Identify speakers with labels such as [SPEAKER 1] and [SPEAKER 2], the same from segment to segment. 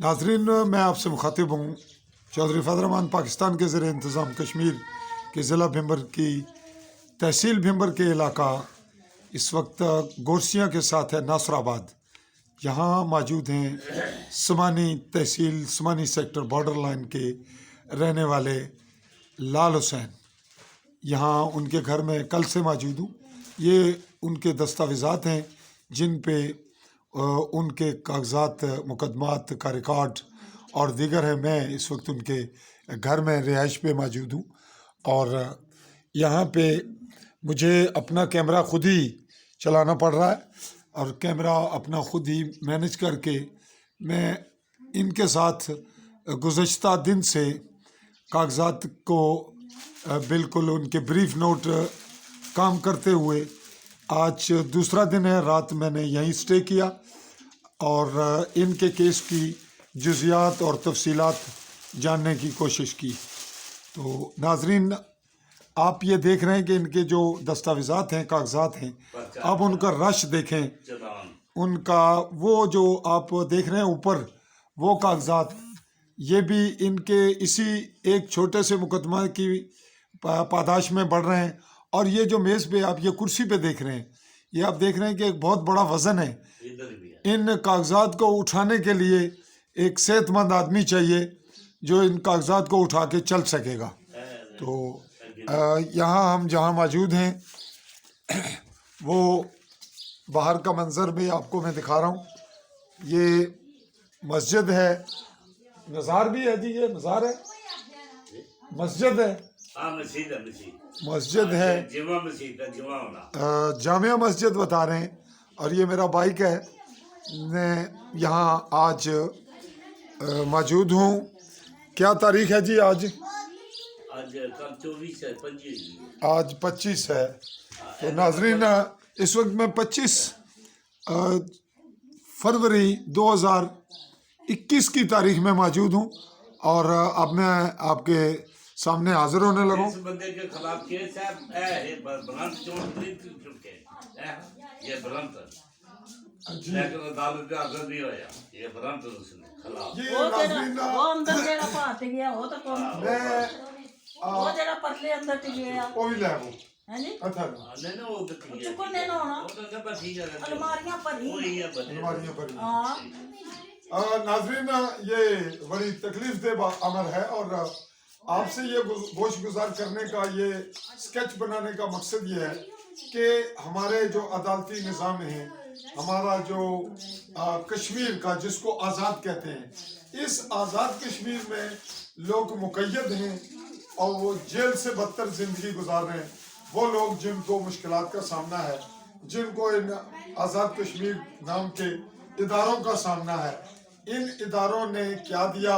[SPEAKER 1] नाजरीन, मैं आपसे मुखातिब हूँ। चौधरी फैज़ल रहमान पाकिस्तान के ज़ेर इंतज़ाम कश्मीर के ज़िला भिम्बर की तहसील भिम्बर के इलाका इस वक्त गोरसियाँ के साथ है नासराबाद। यहाँ मौजूद हैं समानी तहसील समानी सेक्टर बॉर्डर लाइन के रहने वाले लाल हुसैन। यहाँ उनके घर में कल से मौजूद हूँ। ये उनके दस्तावेज़ात हैं जिन पे उनके कागजात मुकदमात का रिकॉर्ड और दीगर है। मैं इस वक्त उनके घर में रिहाइश पे मौजूद हूँ और यहाँ पे मुझे अपना कैमरा खुद ही चलाना पड़ रहा है और कैमरा अपना खुद ही मैनेज करके मैं इनके साथ गुज़श्ता दिन से कागजात को बिल्कुल उनके ब्रीफ नोट काम करते हुए आज दूसरा दिन है। रात मैंने यहीं स्टे किया और इनके केस की जुज़ियात और तफसीलात जानने की कोशिश की। तो नाजरीन, आप ये देख रहे हैं कि इनके जो दस्तावेज़ात हैं, कागजात हैं, आप उनका रश देखें। उनका वो जो आप देख रहे हैं ऊपर वो कागजात, ये भी इनके इसी एक छोटे से मुकदमा की पादाश में बढ़ रहे हैं। और ये जो मेज़ पे आप ये कुर्सी पे देख रहे हैं, ये आप देख रहे हैं कि एक बहुत बड़ा वज़न है। इन कागजात को उठाने के लिए एक सेहतमंद आदमी चाहिए जो इन कागजात को उठा के चल सकेगा। तो यहाँ हम जहाँ मौजूद हैं वो बाहर का मंज़र भी आपको मैं दिखा रहा हूँ। ये मस्जिद है, मज़ार भी है जी, ये मज़ार है, मस्जिद है, मस्जिद है, जामिया मस्जिद बता रहे हैं। और ये मेरा बाइक है, मैं यहाँ आज मौजूद हूँ। क्या तारीख है जी आज?
[SPEAKER 2] कल 24 है, 25
[SPEAKER 1] आज 25 है। तो नाजरीन, इस वक्त मैं 25 फरवरी 2021 की तारीख में मौजूद हूँ और अब मैं आपके सामने हाजिर होने लगा।
[SPEAKER 2] इस बंदे के खिलाफ केस है, ब्रांच ये ब्रांच लेकिन अदालत में हाजिर नहीं होया। ये ब्रांच उसने खिलाफ
[SPEAKER 1] ये
[SPEAKER 3] वो
[SPEAKER 1] नाजरीन,
[SPEAKER 3] अंदर जेड़ा भात गया वो तो कौन वो जेड़ा परले अंदर टिक गया
[SPEAKER 1] वो भी ले वो
[SPEAKER 3] है जी
[SPEAKER 1] अच्छा
[SPEAKER 2] नहीं ना वो तो ठीक है,
[SPEAKER 3] चुकन ने होना
[SPEAKER 2] वो तो सब ठीक है,
[SPEAKER 3] अलमारियां भरी
[SPEAKER 2] वही है बंदे
[SPEAKER 1] अलमारियां पर।
[SPEAKER 3] हां
[SPEAKER 1] नाजरीन, ये बड़ी तकलीफ दे अमर है और आपसे ये गोश गुजार करने का, ये स्केच बनाने का मकसद ये है कि हमारे जो अदालती निज़ाम है, हमारा जो कश्मीर का जिसको आज़ाद कहते हैं, इस आज़ाद कश्मीर में लोग मुक़य्यद हैं और वो जेल से बदतर ज़िंदगी गुजार रहे हैं। वो लोग जिनको मुश्किलात का सामना है, जिनको इन आज़ाद कश्मीर नाम के इदारों का सामना है, इन इदारों ने क्या दिया?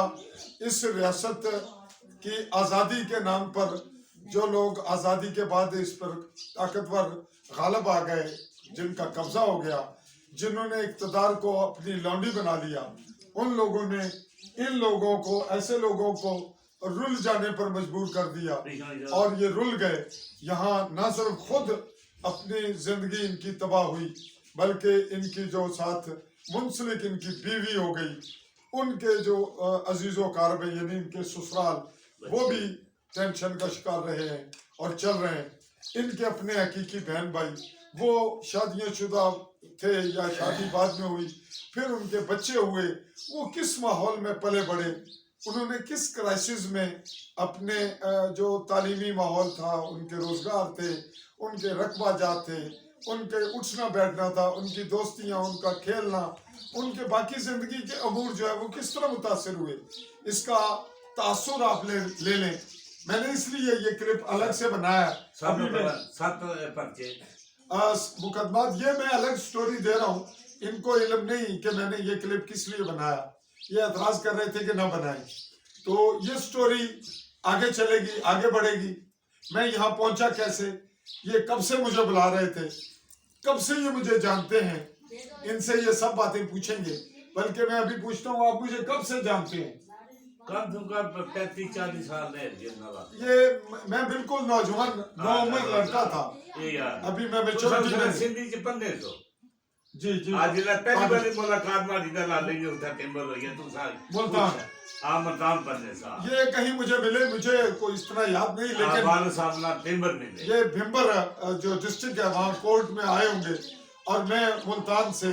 [SPEAKER 1] इस रियासत की आज़ादी के नाम पर जो लोग आज़ादी के बाद इस पर ताकतवर गालिब आ गए, जिनका कब्जा हो गया, जिन्होंने इक़्तिदार को अपनी लौंडी बना लिया, उन लोगों ने इन लोगों को, ऐसे लोगों को रुल जाने पर मजबूर कर दिया और ये रुल गए। यहाँ न सिर्फ खुद अपनी ज़िंदगी इनकी तबाह हुई, बल्कि इनकी जो साथ मुंसलिक इनकी बीवी हो गई, उनके जो अजीज़ो कारब यानी इनके ससुराल, वो भी टेंशन का शिकार रहे हैं और चल रहे हैं। इनके अपने हकीकी बहन भाई, वो शादियाँ शुदा थे या शादी बाद में हुई, फिर उनके बच्चे हुए, वो किस माहौल में पले बढ़े, उन्होंने किस क्राइसिस में अपने जो तालीमी माहौल था, उनके रोज़गार थे, उनके रकबा जात थे, उनके उठना बैठना था, उनकी दोस्तियाँ, उनका खेलना, उनके बाकी ज़िंदगी के अमूर जो है वो किस तरह मुतासिर हुए, इसका तासुर आप ले लें। मैंने इसलिए ये क्लिप अलग से बनाया। अभी मुकदमात ये मैं अलग स्टोरी दे रहा हूँ, इनको इल्म नहीं कि मैंने ये क्लिप किस लिए बनाया। ये एतराज़ कर रहे थे कि ना बनाए, तो ये स्टोरी आगे चलेगी, आगे बढ़ेगी। मैं यहाँ पहुँचा कैसे, ये कब से मुझे बुला रहे थे, कब से ये मुझे जानते हैं, इनसे ये सब बातें पूछेंगे। बल्कि मैं अभी पूछता हूँ, आप मुझे कब से जानते हैं?
[SPEAKER 2] कम से कम 35-40 साल है
[SPEAKER 1] ये मैं बिल्कुल नौजवान नौउम्र लड़का था, अभी मैं मेच्योरिटी में।
[SPEAKER 2] सिंधी 1500
[SPEAKER 1] जी जी
[SPEAKER 2] आज जिला पहली बारी मुलाकात मारी ना लाले ये उठा टेम्बर हो ये तू साल
[SPEAKER 1] मुल्तान
[SPEAKER 2] मुल्तान पढ़ने सा
[SPEAKER 1] ये कहीं मुझे मिले, मुझे कोई इस तरह याद नहीं, लेकिन
[SPEAKER 2] वाले साहब ना टेम्बर मिले
[SPEAKER 1] ये भिम्बर जो डिस्ट्रिक्ट है वहाँ कोर्ट में आए होंगे। और मैं मुल्तान से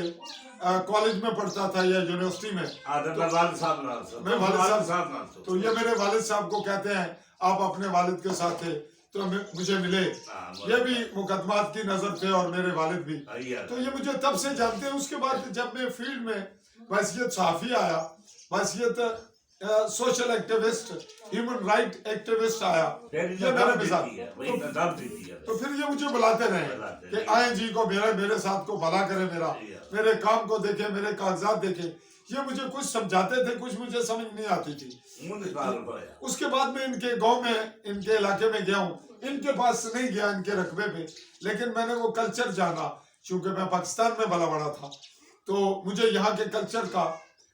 [SPEAKER 1] कॉलेज में पढ़ता था या यूनिवर्सिटी में,
[SPEAKER 2] आदम वाले साहब ना
[SPEAKER 1] मैं वालिद
[SPEAKER 2] साहब ना
[SPEAKER 1] तो ये मेरे वालिद साहब को कहते हैं आप अपने वालिद के साथ थे तो मुझे मिले। ये भी मुकदमात की नजर थे और मेरे वालिद भी, तो ये मुझे तब से जानते हैं। उसके बाद जब मैं फील्ड में वैसियत सहाफ़ी आया, वैसियत social activist, human right activist आया, ये मेरे मिजाज तो फिर ये मुझे बुलाते रहे कि आए जी को मेरे साथ को भला करे, मेरे काम को देखे, मेरे कागजात देखे। ये मुझे कुछ समझाते थे, कुछ मुझे समझ नहीं आती थी। उसके बाद मैं इनके गांव में, इनके इलाके में गया हूँ, इनके पास नहीं गया इनके रकबे पे, लेकिन मैंने वो कल्चर जाना। चूंकि मैं पाकिस्तान में पला बड़ा था तो मुझे यहाँ के कल्चर का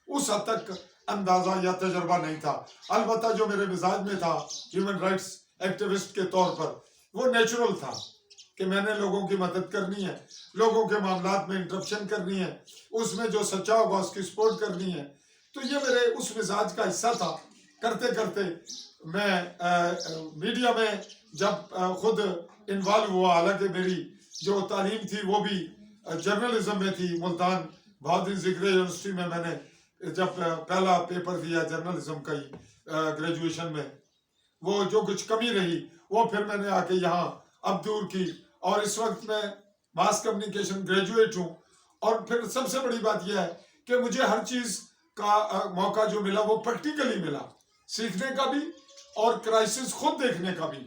[SPEAKER 1] उस हद तक अंदाजा या तजर्बा नहीं था। अलबत्ता जो मेरे मिजाज में था ह्यूमन राइट्स एक्टिविस्ट के तौर पर, वो नेचुरल था कि मैंने लोगों की मदद करनी है, लोगों के मामलात में इंटरप्शन करनी है, उसमें जो सच्चा होगा उसकी सपोर्ट करनी है। तो ये मेरे उस मिजाज का हिस्सा था। करते करते मैं मीडिया में जब खुद इन्वॉल्व हुआ, हालांकि मेरी जो तालीम थी वो भी जर्नलिज्म में थी। मुल्तान बहादुर ज़िक्र यूनिवर्सिटी में मैंने जब पहला पेपर दिया जर्नलिज्म का ही ग्रेजुएशन में, वो जो कुछ कमी रही वो फिर मैंने आके यहाँ अब दूर की। और इस वक्त मैं मास कम्युनिकेशन ग्रेजुएट हूँ। और फिर सबसे बड़ी बात यह है कि मुझे हर चीज़ का मौका जो मिला वो प्रैक्टिकली मिला, सीखने का भी और क्राइसिस खुद देखने का भी।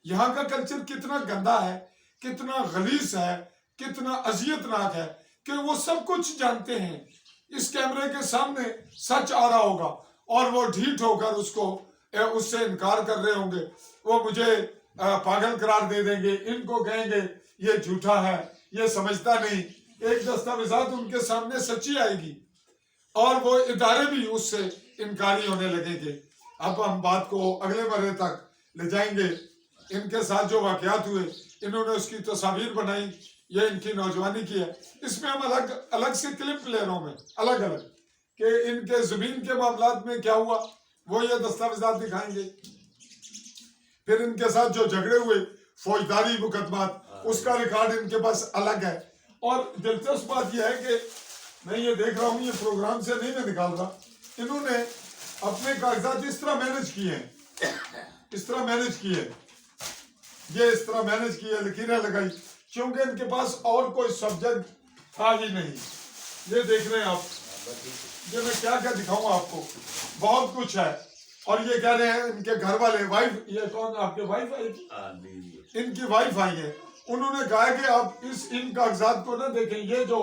[SPEAKER 1] यहाँ का कल्चर कितना गंदा है, कितना गलीस है, कितना अजियतनाक है कि वो सब कुछ जानते हैं। इस कैमरे के सामने सच आ रहा होगा और वो ढीठ होकर उससे इनकार कर रहे होंगे। वो मुझे पागल करार दे देंगे, इनको कहेंगे ये झूठा है, ये समझता नहीं। एक दस्तावेजात उनके सामने सच्ची आएगी और वो इदारे भी उससे इनकारी होने लगेंगे। अब हम बात को अगले मरहले तक ले जाएंगे। इनके साथ जो वाकयात हुए, इन्होंने उसकी तस्वीर बनाई, ये इनकी नौजवानी की है। इसमें हम अलग अलग से क्लिप ले रहे हैं, अलग अलग कि इनके ज़मीन के मामलात में क्या हुआ, वो ये दस्तावेजात दिखाएंगे। फिर इनके साथ जो झगड़े हुए, फौजदारी मुकदमात, उसका रिकॉर्ड इनके पास अलग है। और दिलचस्प बात यह है कि मैं ये देख रहा हूँ, ये प्रोग्राम से नहीं मैं निकाल रहा, इन्होंने अपने कागजात इस तरह मैनेज किए हैं, इस तरह मैनेज किए, ये इस तरह मैनेज किए, लकीरें लगाई, क्योंकि इनके पास और कोई सब्जेक्ट था ही नहीं। ये देख रहे हैं आप, ये मैं क्या क्या दिखाऊं आपको, बहुत कुछ है। और ये कह रहे हैं इनके घर वाले, वाइफ, ये कौन आपके वाइफ आई थी, इनकी वाइफ आई है, उन्होंने कहा कि आप इन कागजात को ना देखें, ये जो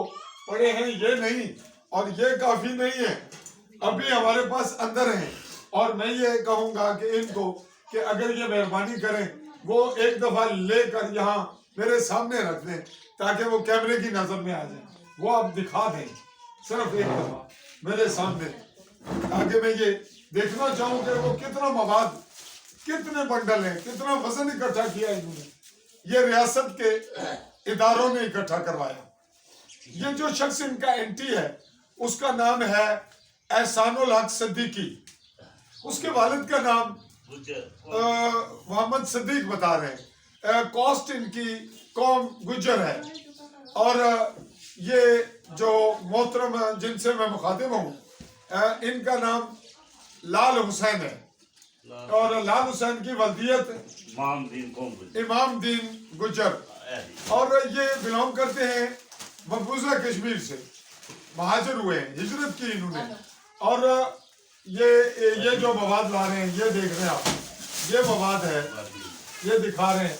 [SPEAKER 1] पड़े हैं ये नहीं और ये काफी नहीं है, अभी हमारे पास अंदर हैं। और मैं ये कहूंगा कि इनको कि अगर ये मेहरबानी करें, वो एक दफा लेकर यहाँ मेरे सामने रख दें ताकि वो कैमरे की नजर में आ जाए, वो आप दिखा दें सिर्फ एक दफा मेरे सामने, ताकि मैं ये देखना चाहूँ कि वो कितना मवाद, कितने बंडल हैं, कितना वजन इकट्ठा किया इन्होंने। ये रियासत के इदारों ने इकट्ठा करवाया। ये जो शख्स इनका एंटी है उसका नाम है एहसानुल हक सिद्दीकी, उसके वालिद का नाम मोहम्मद सिद्दीक बता रहे हैं। कॉस्ट इनकी कौम गुज्जर है। और ये जो मोहतरम जिनसे मैं मुखातिब हूँ, इनका नाम लाल हुसैन है और लाल हुसैन की वल्दियत इमाम दीन गुज्जर, और ये बिलोंग करते हैं मकबूजा कश्मीर से, महाजर हुए हैं, हिजरत की इन्होंने। और ये जो मवाद ला रहे हैं, ये देख रहे हैं आप, ये मवाद है, ये दिखा रहे हैं,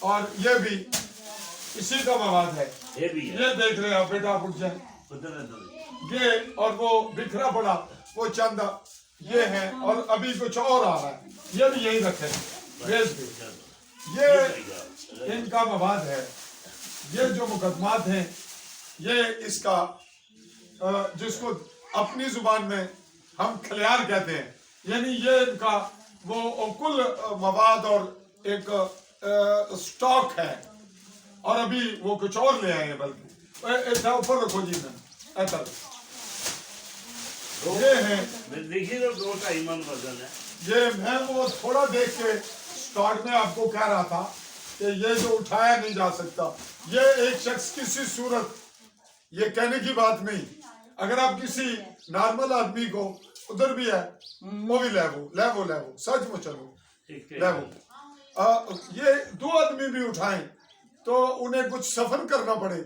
[SPEAKER 1] और ये भी इसी का मवाद है, ये देख रहे हैं आप, बेटा आप उठ जाए, ये और वो बिखरा पड़ा वो चंद ये है, और अभी कुछ और आ रहा है, ये भी यही रखे भेज भी, ये इनका मवाद है। ये जो मुकदमात हैं, ये इसका जिसको अपनी जुबान में हम खलियार कहते हैं, यानी ये इनका वो कुल मवाद और एक स्टॉक है, और अभी वो कुछ और ले आए हैं, बल्कि ایسا اوپر رکھو جی میں ایسا یہ ہے
[SPEAKER 2] دیکھیے تو 2-2.5 من وزن ہے.
[SPEAKER 1] یہ میں وہ تھوڑا دیکھ کے سٹارٹ میں آپ کو کہہ رہا تھا کہ یہ جو اٹھایا نہیں جا سکتا یہ ایک شخص کسی صورت یہ کہنے کی بات نہیں اگر آپ کسی نارمل آدمی کو ادھر بھی ہے وہ بھی لیو سچ مچ لیو یہ 2 آدمی بھی اٹھائیں تو انہیں کچھ سفر کرنا پڑے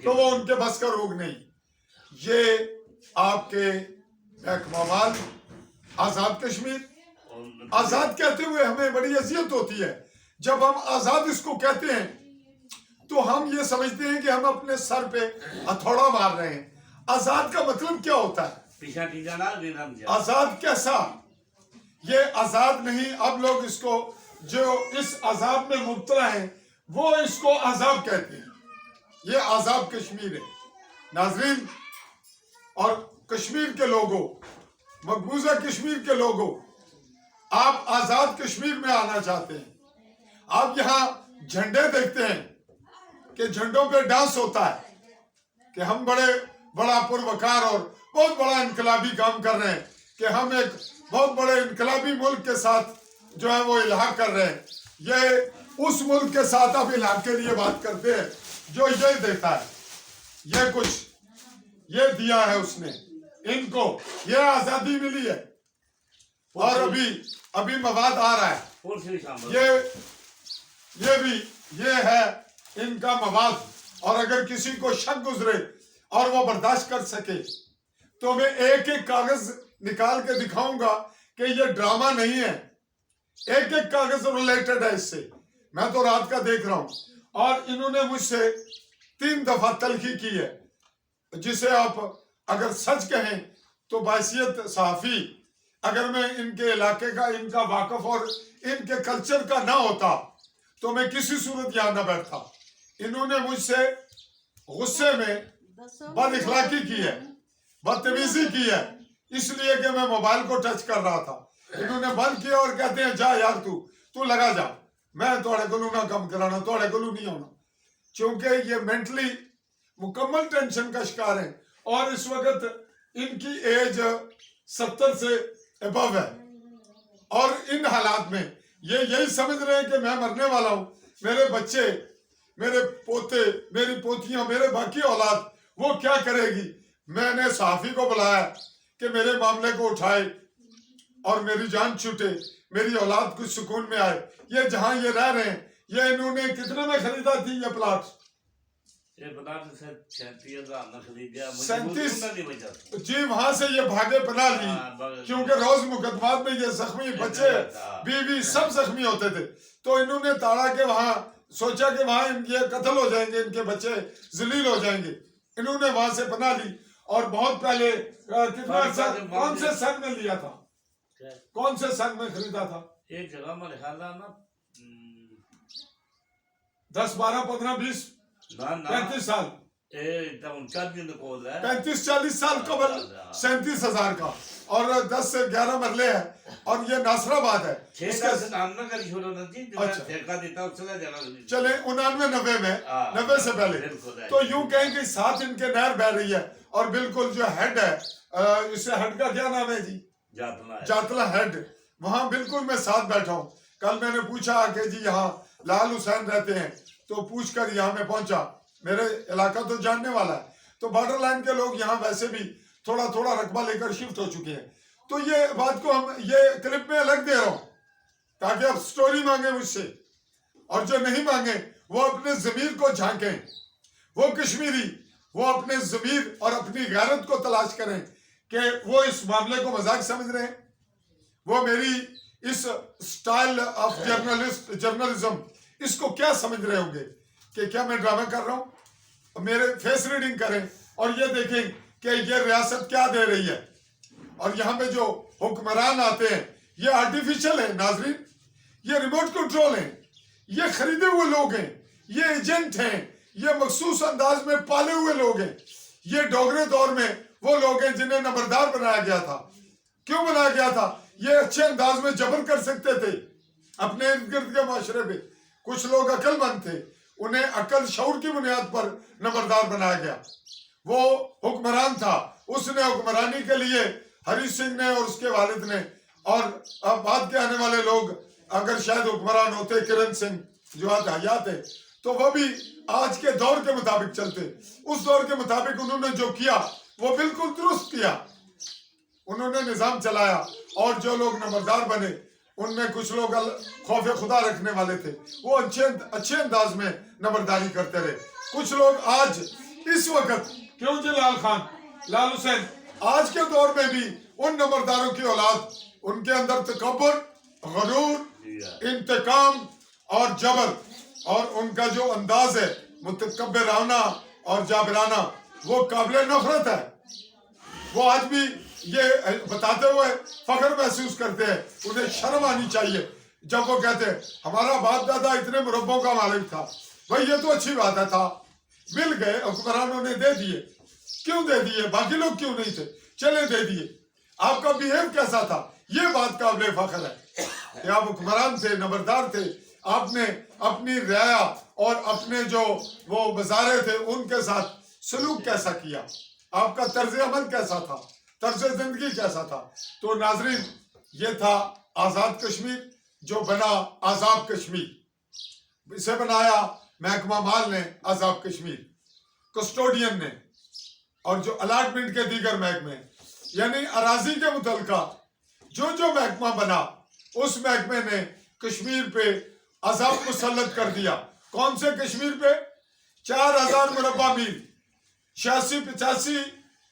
[SPEAKER 1] تو وہ ان کے بس کا روگ نہیں. یہ آپ کے محکمہ بال آزاد کشمیر آزاد کہتے ہوئے ہمیں بڑی اذیت ہوتی ہے جب ہم آزاد اس کو کہتے ہیں تو ہم یہ سمجھتے ہیں کہ ہم اپنے سر پہ ہتھوڑا مار رہے ہیں. آزاد کا مطلب کیا ہوتا ہے؟ آزاد کیسا؟ یہ آزاد نہیں. اب لوگ اس کو جو اس عذاب میں مبتلا ہیں وہ اس کو عذاب کہتے ہیں. یہ عذاب کشمیر ہے ناظرین اور کشمیر کے لوگوں مقبوضہ کشمیر کے لوگوں آپ آزاد کشمیر میں آنا چاہتے ہیں. آپ یہاں جھنڈے دیکھتے ہیں کہ جھنڈوں پہ ڈانس ہوتا ہے کہ ہم بڑا پروکار اور بہت بڑا انقلابی کام کر رہے ہیں کہ ہم ایک بہت بڑے انقلابی ملک کے ساتھ جو ہے وہ الحاق کر رہے ہیں. یہ اس ملک کے ساتھ اب الحاق کے لیے بات کرتے ہیں جو یہ دیتا ہے یہ کچھ یہ دیا ہے اس نے ان کو یہ آزادی ملی ہے اور ابھی مواد آ رہا ہے یہ بھی یہ ہے ان کا مواد. اور اگر کسی کو شک گزرے اور وہ برداشت کر سکے تو میں ایک ایک کاغذ نکال کے دکھاؤں گا کہ یہ ڈرامہ نہیں ہے. ایک ایک کاغذ ریلیٹڈ ہے اس سے. میں تو رات کا دیکھ رہا ہوں اور انہوں نے مجھ سے 3 دفعہ تلخی کی ہے جسے آپ اگر سچ کہیں تو بحیثیت صحافی اگر میں ان کے علاقے کا ان کا واقف اور ان کے کلچر کا نہ ہوتا تو میں کسی صورت یہاں نہ بیٹھتا. انہوں نے مجھ سے غصے میں بد اخلاقی کی ہے بدتمیزی کی ہے اس لیے کہ میں موبائل کو ٹچ کر رہا تھا. انہوں نے بند کیا اور کہتے ہیں جا یار تو لگا جا میں توڑے گلو نہ کم کرانا توڑے گلو نہیں ہونا چونکہ یہ مینٹلی مکمل ٹینشن کا شکار ہیں اور اس وقت ان کی ایج 70 سے ابو ہے اور ان حالات میں یہ یہی سمجھ رہے ہیں کہ میں مرنے والا ہوں. میرے بچے میرے پوتے میری پوتیاں میرے باقی اولاد وہ کیا کرے گی. میں نے صحافی کو بلایا کہ میرے معاملے کو اٹھائے اور میری جان چھوٹے میری اولاد کچھ سکون میں آئے. یہ جہاں یہ رہ رہے ہیں یہ انہوں نے کتنے میں خریدا تھی یہ پلاٹ 37 جی وہاں سے یہ بھاگے پناہ لی کیونکہ روز مقدمات میں یہ زخمی بچے بیوی سب زخمی ہوتے تھے تو انہوں نے تاڑا کہ وہاں سوچا کہ وہاں یہ قتل ہو جائیں گے ان کے بچے ذلیل ہو جائیں گے. انہوں نے وہاں سے پناہ لی اور بہت پہلے کتنا کون سے سن میں لیا تھا کون سے سن میں خریدا تھا
[SPEAKER 2] ایک جگہ میں خیال ہے نا
[SPEAKER 1] 10 12 15 20 35 سال 35-40 سال قبل 37,000 کا اور 10 سے 11 مرلے ہے اور یہ ناصر آباد ہے. چلیں 99-90 میں 90 سے پہلے تو یوں کہیں کہ ساتھ ان کے نہر بہ رہی ہے اور بالکل جو ہیڈ ہے اسے ہیڈ کا کیا نام ہے جی جاتلا ہیڈ وہاں بالکل میں ساتھ بیٹھا ہوں. کل میں نے پوچھا کہ جی یہاں لال حسین رہتے ہیں تو پوچھ کر یہاں میں پہنچا میرے علاقہ تو جاننے والا ہے تو بارڈر لائن کے لوگ یہاں ویسے بھی تھوڑا تھوڑا رقبہ لے کر شفٹ ہو چکے ہیں. تو یہ بات کو ہم یہ کلپ میں الگ دے رہا ہوں تاکہ آپ سٹوری مانگیں مجھ سے اور جو نہیں مانگیں وہ اپنے ضمیر کو جھانکیں. وہ کشمیری وہ اپنے ضمیر اور اپنی غیرت کو تلاش کریں کہ وہ اس معاملے کو مذاق سمجھ رہے ہیں. وہ میری اس سٹائل آف جرنلزم اس کو کیا سمجھ رہے ہوں گے کہ کیا میں ڈرامہ کر رہا ہوں. میرے فیس ریڈنگ کریں اور یہ دیکھیں کہ یہ ریاست کیا دے رہی ہے اور یہاں پہ جو حکمران آتے ہیں یہ آرٹیفیشل ہیں ناظرین یہ ریموٹ کنٹرول ہیں یہ خریدے ہوئے لوگ ہیں یہ ایجنٹ ہیں یہ مخصوص انداز میں پالے ہوئے لوگ ہیں. یہ ڈوگرے دور میں وہ لوگ ہیں جنہیں نمبردار بنایا گیا تھا. کیوں بنایا گیا تھا؟ یہ اچھے انداز میں جبر کر سکتے تھے اپنے ارد گرد کے معاشرے پہ. کچھ لوگ عقل مند تھے انہیں عقل شعور کی بنیاد پر نمبردار بنایا گیا. وہ حکمران تھا, اس نے حکمرانی کے لیے ہری سنگھ نے اور اس کے والد نے اور بعد کے آنے والے لوگ اگر شاید حکمران ہوتے کرن سنگھ جو آج حیات ہے تو وہ بھی آج کے دور کے مطابق چلتے. اس دور کے مطابق انہوں نے جو کیا وہ بالکل درست کیا. انہوں نے نظام چلایا اور جو لوگ نمبردار بنے ان میں کچھ لوگ خوف خدا رکھنے والے تھے, وہ اچھے انداز میں نمبرداری کرتے رہے. کچھ لوگ آج اس وقت کیوں جی لال خان لال حسین آج کے دور میں بھی ان نمبرداروں کی اولاد ان کے اندر تکبر, غرور, انتقام اور جبر اور ان کا جو انداز ہے متکبرانہ اور جابرانہ وہ قابل نفرت ہے. وہ آج بھی یہ بتاتے ہوئے فخر محسوس کرتے ہیں. انہیں شرم آنی چاہیے جب وہ کہتے ہیں ہمارا باپ دادا اتنے مربوں کا مالک تھا. بھائی یہ تو اچھی بات ہے, تھا مل گئے حکمرانوں نے دے دیے. کیوں دے دیے؟ باقی لوگ کیوں نہیں تھے؟ چلے دے دیے. آپ کا بیہیو کیسا تھا یہ بات قابل فخر ہے کہ آپ حکمران تھے, نمبردار تھے. آپ نے اپنی رعایا اور اپنے جو وہ وزارے تھے ان کے ساتھ سلوک کیسا کیا, آپ کا طرز عمل کیسا تھا, طرز زندگی کیسا تھا. تو ناظرین یہ تھا آزاد کشمیر جو بنا آزاد کشمیر. اسے بنایا محکمہ مال نے, آزاد کشمیر کسٹوڈین نے, اور جو الاٹمنٹ کے دیگر محکمے یعنی اراضی کے متعلقہ جو محکمہ بنا اس محکمے نے کشمیر پہ عذاب مسلط کر دیا. کون سے کشمیر پہ؟ 4000 مربع میل, 86-85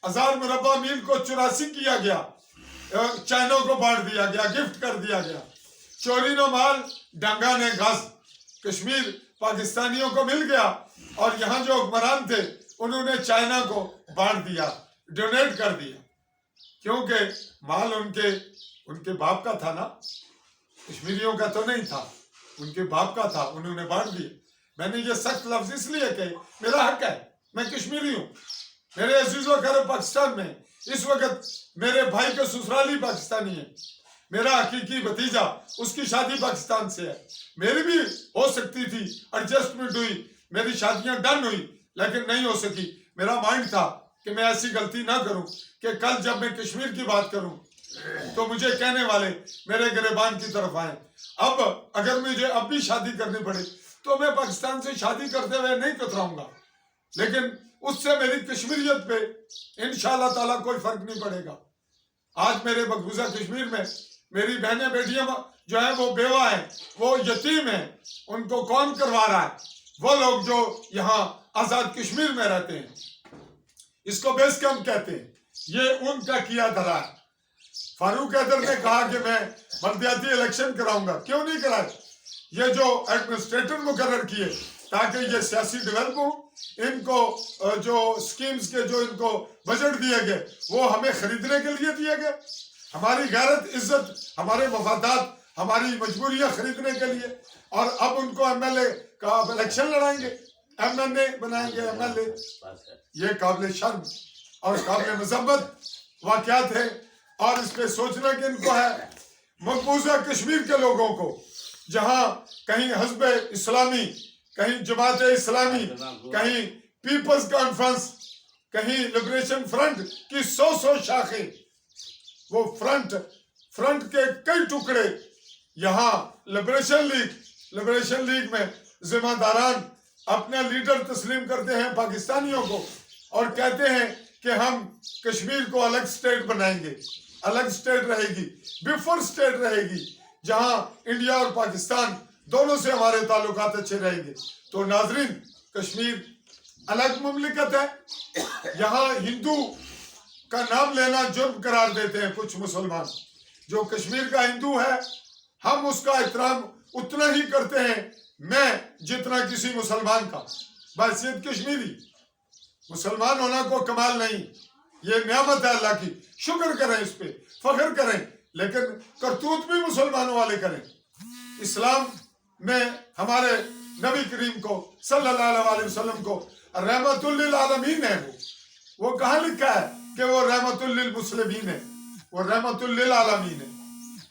[SPEAKER 1] ہزار مربع میل کو 84 کیا گیا, چائنوں کو بانٹ دیا گیا, گفٹ کر دیا گیا. چوری نو مال ڈنگا نے گھاس. کشمیر پاکستانیوں کو مل گیا اور یہاں جو حکمران تھے انہوں نے چائنا کو بانٹ دیا, ڈونیٹ کر دیا, کیونکہ مال ان کے باپ کا تھا نا, کشمیریوں کا تو نہیں تھا, ان کے باپ کا تھا, انہوں نے بانٹ دیا. میں نے یہ سخت لفظ اس لیے کہ میرا حق ہے, میں کشمیری ہوں. میرے عزیز و اقارب پاکستان میں اس وقت میرے بھائی کے سسرالی پاکستانی ہیں. میرا حقیقی بھتیجا اس کی شادی پاکستان سے ہے. میری بھی ہو سکتی تھی, ایڈجسٹمنٹ ہوئی, میری شادیاں ڈن ہوئی, لیکن نہیں ہو سکی. میرا مائنڈ تھا کہ میں ایسی غلطی نہ کروں کہ کل جب میں کشمیر کی بات کروں تو مجھے کہنے والے میرے گریبان کی طرف آئیں. اب اگر مجھے اب بھی شادی کرنی پڑے تو میں پاکستان سے شادی کرتے ہوئے نہیں کتراؤں گا, لیکن اس سے میری کشمیریت پہ انشاءاللہ تعالیٰ کوئی فرق نہیں پڑے گا. آج میرے مقبوضہ کشمیر میں میری بہنیں بیٹیاں جو ہیں وہ بیوہ ہیں, وہ یتیم ہیں, ان کو کون کروا رہا ہے؟ وہ لوگ جو یہاں آزاد کشمیر میں رہتے ہیں. اس کو بیس کیمپ کہتے ہیں. یہ ان کا کیا دھرا ہے. فاروق حیدر نے کہا کہ میں بلدیاتی الیکشن کراؤں گا. کیوں نہیں کرائے؟ یہ جو ایڈمنسٹریٹر مقرر کیے تاکہ یہ سیاسی ڈیولپ ہوں, ان کو جو سکیمز کے جو ان کو بجٹ دیے گئے وہ ہمیں خریدنے کے لیے دیے گئے. ہماری غیرت, عزت, ہمارے مفادات, ہماری مجبوریاں خریدنے کے لیے. اور اب ان کو ایم ایل اے کا الیکشن لڑائیں گے, ایم این اے بنائیں گے, ایم ایل اے. یہ قابل شرم اور قابل مذمت واقعات ہیں, اور اس پہ سوچنا کہ ان کو ہے. مقبوضہ کشمیر کے لوگوں کو جہاں کہیں حزب اسلامی, کہیں جماعت اسلامی, کہیں پیپلز کانفرنس, کہیں لبریشن فرنٹ کی 100 شاخیں, وہ فرنٹ کے کئی ٹکڑے یہاں لبریشن لیگ میں ذمہ داران اپنا لیڈر تسلیم کرتے ہیں پاکستانیوں کو اور کہتے ہیں کہ ہم کشمیر کو الگ سٹیٹ بنائیں گے. الگ سٹیٹ رہے گی, بفر سٹیٹ رہے گی, جہاں انڈیا اور پاکستان دونوں سے ہمارے تعلقات اچھے رہیں گے. تو ناظرین کشمیر الگ مملکت ہے. یہاں ہندو کا نام لینا جرم قرار دیتے ہیں کچھ مسلمان. جو کشمیر کا ہندو ہے ہم اس کا احترام اتنا ہی کرتے ہیں میں جتنا کسی مسلمان کا. بحیثیت کشمیری مسلمان ہونا کو کمال نہیں, یہ نعمت ہے اللہ کی. شکر کریں, اس پہ فخر کریں, لیکن کرتوت بھی مسلمانوں والے کریں. اسلام میں ہمارے نبی کریم کو صلی اللہ علیہ وسلم کو رحمت للعالمین ہے. وہ کہاں لکھا ہے کہ وہ رحمت للمسلمین ہے؟ وہ رحمت للعالمین ہے.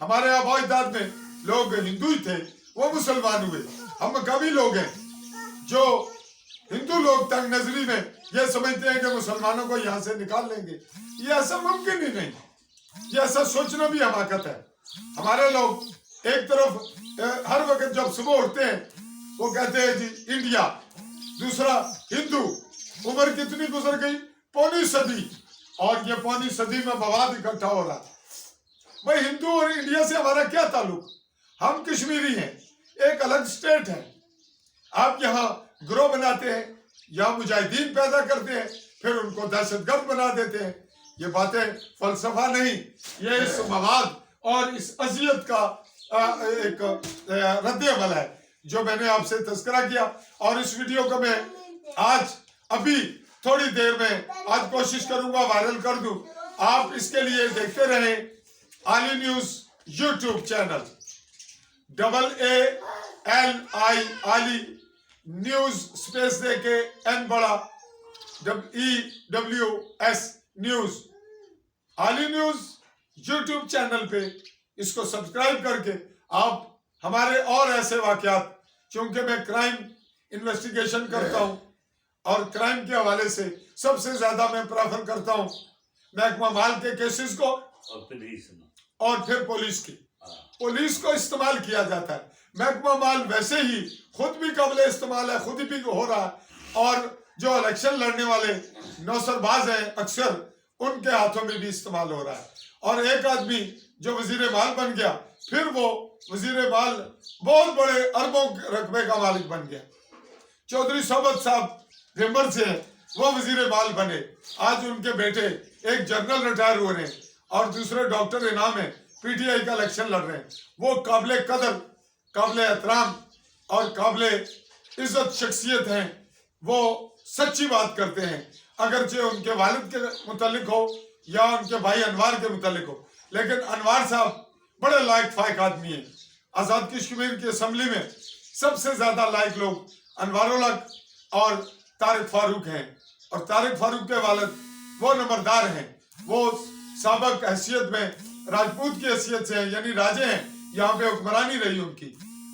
[SPEAKER 1] ہمارے آباء اجداد میں لوگ ہندو ہی تھے, وہ مسلمان ہوئے. ہم مقامی لوگ ہیں जो हिंदू लोग तंग नजरी में ये समझते हैं कि मुसलमानों को यहाँ से निकाल लेंगे, ये ऐसा मुमकिन ही नहीं, ये ऐसा सोचना भी हमाकत है। हमारे लोग एक तरफ हर वक्त जब सुबह उठते हैं वो कहते हैं जी इंडिया, दूसरा हिंदू, उम्र कितनी गुजर गई, पौनी सदी, और ये पौनी सदी में मवाद इकट्ठा हो रहा। भाई हिंदू और इंडिया से हमारा क्या ताल्लुक, हम कश्मीरी हैं, एक अलग स्टेट है। आप यहाँ ग्रोह बनाते हैं या मुजाहिदीन पैदा करते हैं, फिर उनको दहशतगर्द बना देते हैं। ये बातें फलसफा नहीं, ये इस मवाद और इस अजियत का एक रद्द अमल है जो मैंने आपसे तस्करा किया। और इस वीडियो को मैं आज अभी थोड़ी देर में आज कोशिश करूंगा वायरल कर दूं। आप इसके लिए देखते रहें आली न्यूज यूट्यूब चैनल, AALI आली न्यूज स्पेस दे के N बड़ा EWS न्यूज, आली न्यूज यूट्यूब चैनल पे इसको सब्सक्राइब करके आप हमारे और ऐसे वाकयात, क्योंकि मैं क्राइम इन्वेस्टिगेशन करता हूं और क्राइम के हवाले से सबसे ज्यादा मैं प्रेफर करता हूं महकमा माल के केसेस को और फिर पुलिस की। पुलिस को इस्तेमाल किया जाता है, महकमा माल वैसे ही खुद भी काबिल इस्तेमाल है, खुद भी हो रहा है, और जो इलेक्शन लड़ने वाले नौसरबाज हैं अक्सर उनके हाथों में भी इस्तेमाल हो रहा है। और एक आदमी जो वजीर माल बन गया, फिर वो वजीर माल बहुत बड़े अरबों रकबे का मालिक बन गया। चौधरी सोबत साहब भेम्बर से वो वजीर माल बने, आज उनके बेटे एक जनरल रिटायर हुए हैं और दूसरे डॉक्टर इनाम है, PTI का इलेक्शन लड़ रहे हैं। वो काबिल कदर, काबिल एहतराम और काबिल इज्जत शख्सियत हैं, वो सच्ची बात करते हैं, अगरचे उनके वालिद के मुतालिक हो या उनके भाई अनवार के मुतालिक हो। लेकिन अनवार साहब बड़े लायक फायक आदमी हैं। आज़ाद कश्मीर की असम्बली में सबसे ज्यादा लायक लोग अनवारुल हक और तारिक फारूक हैं, और तारिक फारूक के वालिद वो नंबरदार हैं, वो साबक हैसियत में राजपूत की हैसियत से हैं, यानी राजे हैं, यहाँ पे हुक्मरानी रही उनकी,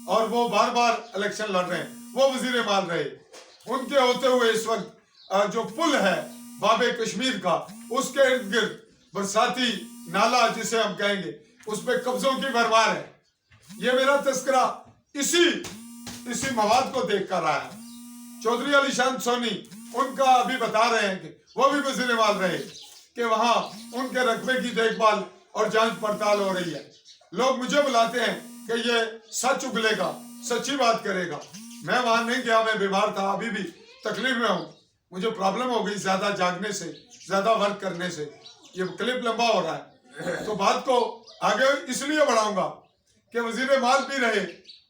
[SPEAKER 1] और वो बार बार इलेक्शन लड़ रहे हैं, वो वजीर माल रहे। उनके होते हुए इस वक्त जो पुल है बाबे कश्मीर का, उसके इर्द गिर्द बरसाती नाला जिसे हम कहेंगे, उस पे कब्जों की भरमार है। ये मेरा तस्करा इसी मवाद को देख कर आया। चौधरी अलीशान सोनी उनका अभी बता रहे हैं कि वो भी वजीर माल रहे, कि वहां उनके रकबे की देखभाल और जांच पड़ताल हो रही है। लोग मुझे बुलाते हैं कि ये सच उगलेगा, सच्ची बात करेगा। मैं वहां नहीं गया, मैं बीमार था, अभी भी तकलीफ में हूँ, मुझे प्रॉब्लम हो गई ज्यादा जागने से, ज्यादा वर्क करने से। ये क्लिप लंबा हो रहा है तो बात को आगे इसलिए बढ़ाऊंगा कि वजीर माल भी रहे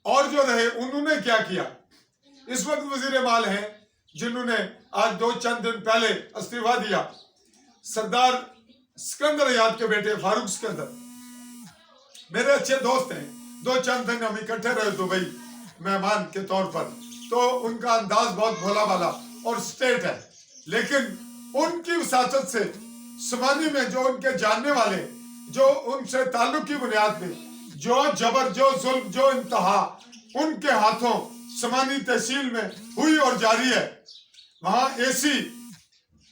[SPEAKER 1] और जो रहे उन्होंने क्या किया। इस वक्त वजीर माल हैं जिन्होंने आज चंद दिन पहले इस्तीफा दिया। सरदार सिकंदर याद के बेटे फारूक सिकंदर मेरे अच्छे दोस्त हैं, चंद दिन हम इकट्ठे रहे दुबई मेहमान के तौर पर, तो उनका अंदाज बहुत भोला भाला और स्टेट है। लेकिन उनकी वसातत से समानी में जो उनके जानने वाले, जो उनसे ताल्लुक की बुनियाद पे जो जबर, जो जुल्म, जो इंतहा उनके हाथों समानी तहसील में हुई और जारी है। वहां AC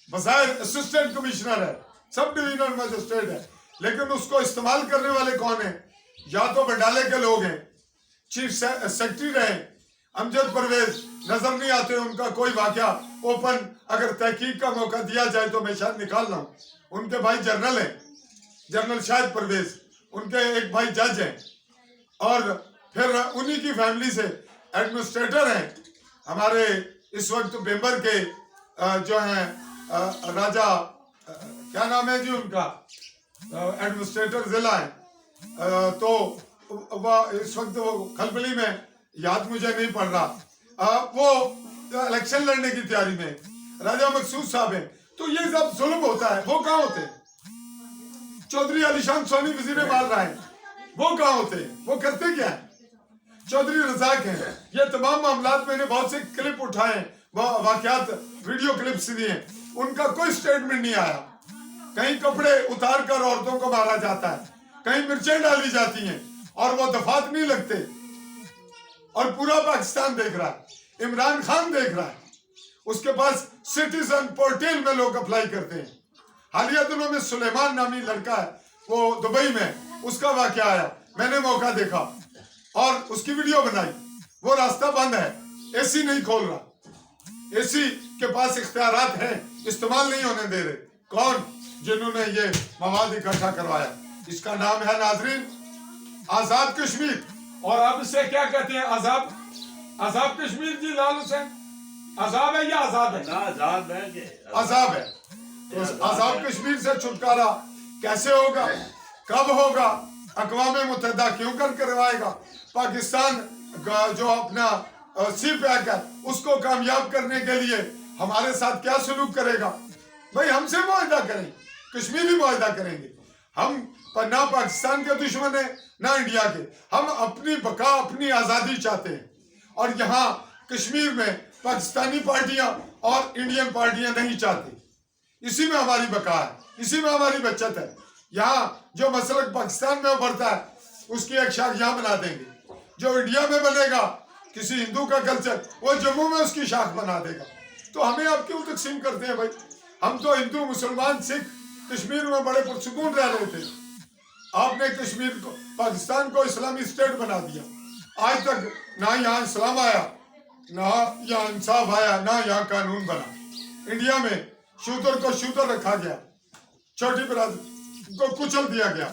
[SPEAKER 1] बजाय असिस्टेंट कमिश्नर है, सब डिविजनल मजिस्ट्रेट है, लेकिन उसको इस्तेमाल करने वाले कौन है? या तो बंडाले के लोग हैं, चीफ सेक्रेटरी रहे अमजद परवेज, नजर नहीं आते उनका कोई वाकया ओपन, अगर तहकीक का मौका दिया जाए तो मैं शायद निकाल रहा हूँ। उनके भाई जनरल हैं, जनरल शाहिद परवेज, उनके एक भाई जज हैं, और फिर उन्हीं की फैमिली से एडमिनिस्ट्रेटर हैं हमारे इस वक्त बेम्बर के जो हैं राजा, क्या नाम है जी उनका, एडमिनिस्ट्रेटर जिला है, तो इस वक्त वो खलबली में, याद मुझे नहीं पड़ रहा, वो इलेक्शन लड़ने की तैयारी में राजा मकसूद साहब हैं। तो ये जब जुल्म होता है वो कहाँ होते हैं? चौधरी अलीशान सोनी वजीर माल रहा है, वो कहाँ होते हैं? वो करते क्या है? चौधरी रजाक हैं। ये तमाम मामलात मैंने बहुत से क्लिप उठाए, वाकयात वीडियो क्लिप्स दिए, उनका कोई स्टेटमेंट नहीं आया। कहीं कपड़े उतार कर औरतों को मारा जाता है, कहीं मिर्चें डाली जाती हैं और वो दफात नहीं लगते, और पूरा पाकिस्तान देख रहा है। इमरान खान देख रहा है, उसके पास सिटीजन पोर्टल में लोग अप्लाई करते हैं। हालिया दिनों में सुलेमान नामी लड़का है, वो दुबई में, उसका वाकया आया, मैंने मौका देखा और उसकी वीडियो बनाई। वो रास्ता बंद है, एसी नहीं खोल रहा, एसी के पास इख्तियारात हैं, इस्तेमाल नहीं होने दे रहे। कौन? जिन्होंने ये मवाद इकट्ठा करवाया। इसका नाम है नाजरीन आजाद कश्मीर। और आप इसे क्या कहते हैं? आजाद, आजाद कश्मीर जी लाल हुसैन, आजाद है या आजाद है?
[SPEAKER 2] ना आजाद है कि
[SPEAKER 1] आजाब है। तो आजाद कश्मीर से छुटकारा कैसे होगा, कब होगा, अक़वाम मुत्तहिदा क्यों कर करवाएगा? पाकिस्तान का जो अपना सी पैक है उसको कामयाब करने के लिए हमारे साथ क्या सलूक करेगा? भाई हमसे मुआहदा करें, कश्मीरी मुआहदा करेंगे। हम ना पाकिस्तान के दुश्मन है ना इंडिया के, हम अपनी बका अपनी आज़ादी चाहते हैं। और यहाँ कश्मीर में पाकिस्तानी पार्टियां और इंडियन पार्टियां नहीं चाहती। इसी में हमारी बका है, इसी में हमारी बचत है। यहाँ जो मसलक पाकिस्तान में उभरता है उसकी एक शाख यहाँ बना देंगे, जो इंडिया में बनेगा किसी हिंदू का कल्चर वो जम्मू में उसकी शाख बना देगा। तो हमें आप क्यों तकसीम करते हैं भाई? हम तो हिंदू मुसलमान सिख कश्मीर में बड़े पुरसुकून रह रहे थे। आपने कश्मीर को, पाकिस्तान को इस्लामी स्टेट बना दिया। आज तक ना यहाँ इस्लाम आया, ना यहाँ इंसाफ आया, ना यहाँ कानून बना। इंडिया में शूदर को शूदर रखा गया, छोटी बरादरी को कुचल दिया गया,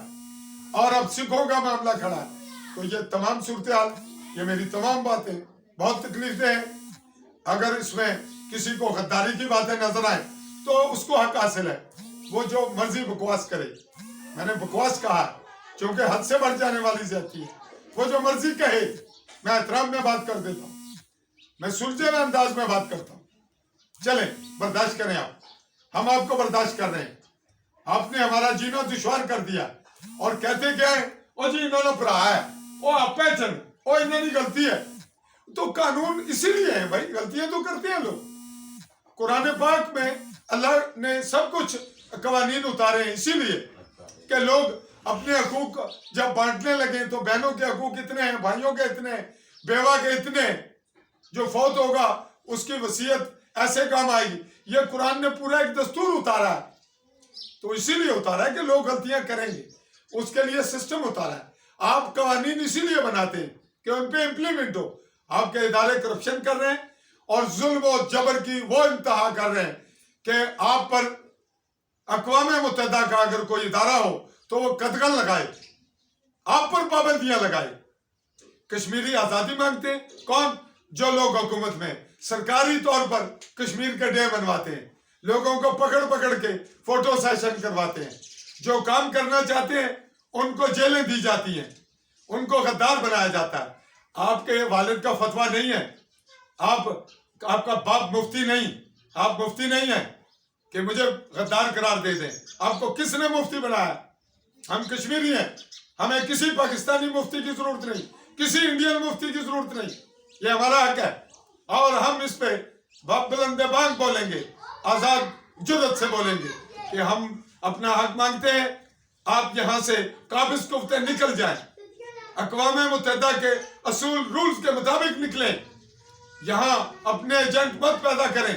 [SPEAKER 1] और अब सिखों का मामला खड़ा है। तो ये तमाम सूरत हाल, ये मेरी तमाम बातें बहुत तकलीफ हैं। अगर इसमें किसी को गद्दारी की बातें नजर आए तो उसको हक हासिल है, वो जो मर्जी बकवास करे। मैंने बकवास कहा क्योंकि हद से बढ़ जाने वाली ज्यादती है। वो जो मर्जी कहे, मैं एहतराम में बात कर देता हूँ, मैं सुलझे हुए अंदाज में बात करता हूँ। चले बर्दाश्त करें आप, हम आपको बर्दाश्त कर रहे हैं। आपने हमारा जीना दुश्वार कर दिया और कहते क्या है? ओ जी इन्होंने पढ़ाया है, ओ आप पहचान, ओ इन्होंने गलती है। तो कानून इसीलिए है भाई, गलतियां तो करते हैं लोग। कुरान पाक में अल्लाह ने सब कुछ कवानीन उतारे हैं इसीलिए कि लोग अपने हकूक जब बांटने लगे तो बहनों के हकूक इतने हैं, भाइयों के इतने, बेवा के इतने, जो फौत होगा उसकी वसीयत ऐसे काम आएगी। ये कुरान ने पूरा एक दस्तूर उतारा है, तो इसीलिए उतारा है कि लोग गलतियां करेंगे, उसके लिए सिस्टम उतारा है। आप कवानीन इसीलिए बनाते हैं कि उन पे इम्प्लीमेंट हो। आपके इदारे करप्शन कर रहे हैं और जुल्म और जबर की वो इंतहा कर रहे हैं कि आप पर अक़वाम मुत्तहिदा का अगर कोई इदारा हो तो वो कदगन लगाए, आप पर पाबंदियां लगाए। कश्मीरी आजादी मांगते हैं कौन? जो लोग हुकूमत में सरकारी तौर पर कश्मीर के डे बनवाते हैं, लोगों को पकड़ पकड़ के फोटो सेशन करवाते हैं, जो काम करना चाहते हैं उनको जेलें दी जाती हैं, उनको गद्दार बनाया जाता है। आपके वालिद का फतवा नहीं है, आपका बाप मुफ्ती नहीं, आप मुफ्ती नहीं है कि मुझे गद्दार करार दे दें। आपको किसने मुफ्ती बनाया? हम कश्मीरी हैं, हमें किसी पाकिस्तानी मुफ्ती की जरूरत नहीं, किसी इंडियन मुफ्ती की जरूरत नहीं। ये हमारा हक है और हम इस पे बुलंद बांग बोलेंगे, आजाद जुर्रत से बोलेंगे कि हम अपना हक मांगते हैं। आप यहाँ से काबिज कुफ्ते निकल जाएं, अक़वाम मुत्तहिदा के असूल रूल्स के मुताबिक निकलें। यहाँ अपने एजेंट मत पैदा करें।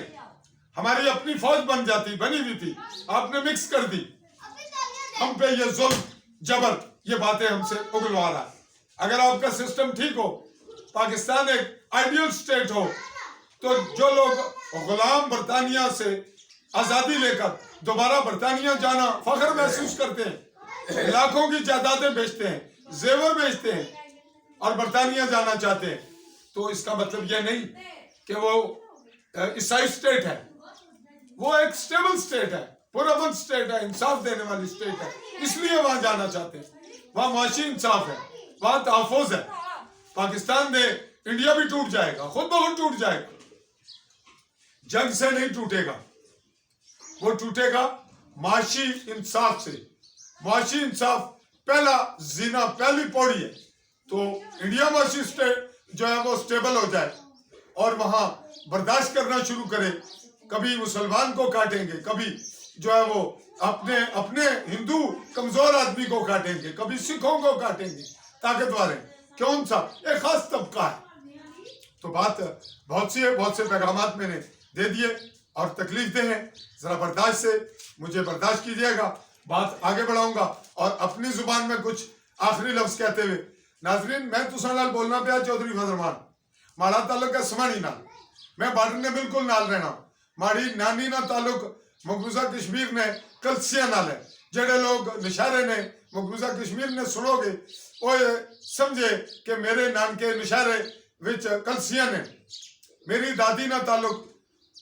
[SPEAKER 1] हमारी अपनी फौज बनी हुई थी, आपने मिक्स कर दी। हम पे ये जुल्म जबर ये बातें हमसे उगलवा रहा है। अगर आपका सिस्टम ठीक हो, पाकिस्तान एक आइडियल स्टेट हो, तो जो लोग गुलाम बरतानिया से आज़ादी लेकर दोबारा बरतानिया जाना फख्र महसूस करते हैं, लाखों की जायदादें बेचते हैं, जेवर बेचते हैं और बरतानिया जाना चाहते हैं, तो इसका मतलब यह नहीं कि वो ईसाई स्टेट है। वो एक स्टेबल स्टेट है, पुरअमन स्टेट है, इंसाफ देने वाली स्टेट है, इसलिए वहां जाना चाहते हैं। वहां माशी इंसाफ है, वहां तहफ़्फ़ुज़ है। पाकिस्तान में इंडिया भी टूट जाएगा, खुद ब खुद टूट जाएगा, जंग से नहीं टूटेगा, वो टूटेगा माशी इंसाफ से। माशी इंसाफ पहला जीना, पहली पौड़ी है। तो इंडिया माशी स्टेट जो है वो स्टेबल हो जाए और वहां बर्दाश्त करना शुरू करे। कभी मुसलमान को काटेंगे, कभी जो है वो अपने हिंदू कमजोर आदमी को काटेंगे, कभी सिखों को काटेंगे, ताकतवर है। कौन सा? एक खास तबका है, تو بات بہت سی ہے, بہت سے پیغامات میں نے دے دیے اور تکلیف دہ ہیں, ذرا برداشت سے مجھے برداشت کیجیے گا. بات آگے بڑھاؤں گا اور اپنی زبان میں کچھ آخری لفظ کہتے ہوئے. ناظرین میں تساں نال بولنا پیا چودھری فضل الرحمان, ماڑا تعلق ہے سمانی نال, میں بارڈر نے بالکل نال رہنا. ماڑی نانی نا تعلق مقبوضہ کشمیر نے کلسیاں نال ہے. جڑے لوگ نشہرے نے مقبوضہ کشمیر نے سنو گے وہ سمجھے کہ میرے نانکے نشہرے وچ کلسیاں نے. میری دادی نا تعلق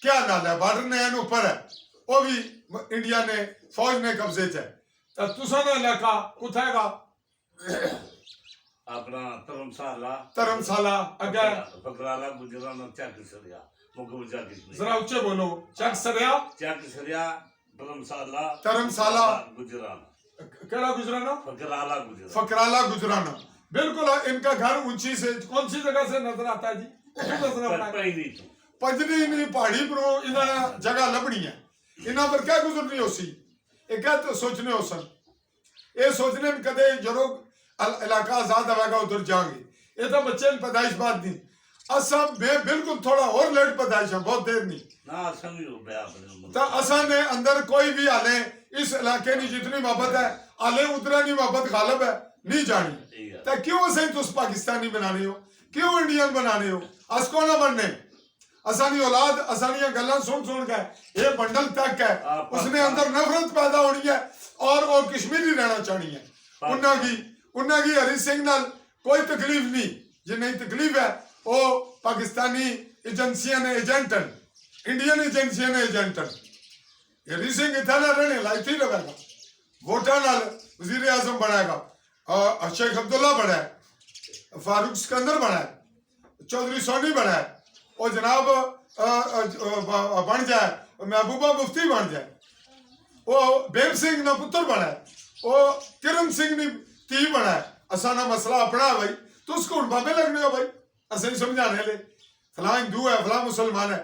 [SPEAKER 1] کیا نال ہے, بارڈر نے این اوپر ہے, وہ بھی انڈیا نے فوج نے قبضے چ ہے. تساں دا علاقہ کتھے گا؟
[SPEAKER 2] اپنا ਧਰਮਸ਼ਾਲਾ
[SPEAKER 1] ਧਰਮਸ਼ਾਲਾ ਅੱਗੇ
[SPEAKER 2] ਫਕਰਾਲਾ ਗੁਜਰਾਨਾ ਚੱਕ ਸਰਿਆ ਮੁਕਬੂਜਾ ਕਿਸ਼ਮੀਰ.
[SPEAKER 1] ਜ਼ਰਾ ਉੱਚੇ ਬੋਲੋ. ਚੱਕ ਸਰਿਆ,
[SPEAKER 2] ਚੱਕ ਸਰਿਆ, ਧਰਮਸ਼ਾਲਾ,
[SPEAKER 1] ਧਰਮਸ਼ਾਲਾ,
[SPEAKER 2] गुजराना,
[SPEAKER 1] केड़ा गुजराना?
[SPEAKER 2] फकराला गुजराना.
[SPEAKER 1] फकराला गुजराना. बिल्कुल इनका घर ऊंची से कौन सी जगह से नजर आता है जी? नजर आता है
[SPEAKER 2] पहली तो
[SPEAKER 1] पंजनी नहीं पहाड़ी पर इन्हें जगह लभनी है. इन्हां पर क्या गुजरनी हो सी? ये क्या तो सोचने हो सन, ये सोचने कदे जरो इलाका आजाद होगा उधर जाएंगे. ये तो बच्चे पैदाइश बात नहीं. असा मैं बिल्कुल थोड़ा और लेट पैदाइश है, बहुत देर नहीं.
[SPEAKER 2] ना समझ हो गया अपने
[SPEAKER 1] तो असा ने अंदर कोई भी हाले इस इलाके की जितनी मोहब्बत है हाले उतना नहीं मोहब्बत गालब है नहीं जानी. तो क्यों असें तुस पाकिस्तानी बनाने हो, क्यों इंडियन बनाने हो? अस को ना बनने. असानी औलाद असानियां गल्लां सुन सुन के ये बंडल तक है, उसने अंदर नफरत पैदा होनी है और वो कश्मीरी रहना चाहनी है. उन्ना की हरी सिंह नाल कोई तकलीफ नहीं. जे नहीं तकलीफ है वो पाकिस्तानी एजेंसियां ने एजेंटन, इंडियन एजेंसियां ने एजेंटन. हरी सिंह इतना ना रहने लायक ही रहेगा, वोटा नाल वजीर आजम बनाएगा, शेख अब्दुल्ला बना है, फारूक सिकंदर बना है, चौधरी सोनी बना है, और जनाब बन जाए महबूबा मुफ्ती बन जाए, वो बेम सिंह ना पुत्र बना है, वो किरण सिंह ने धी बना है. असा ना मसला अपना है भाई, तो उसको बाबे लगने हो भाई, असें समझाने ले फलां हिंदू है फलां मुसलमान है.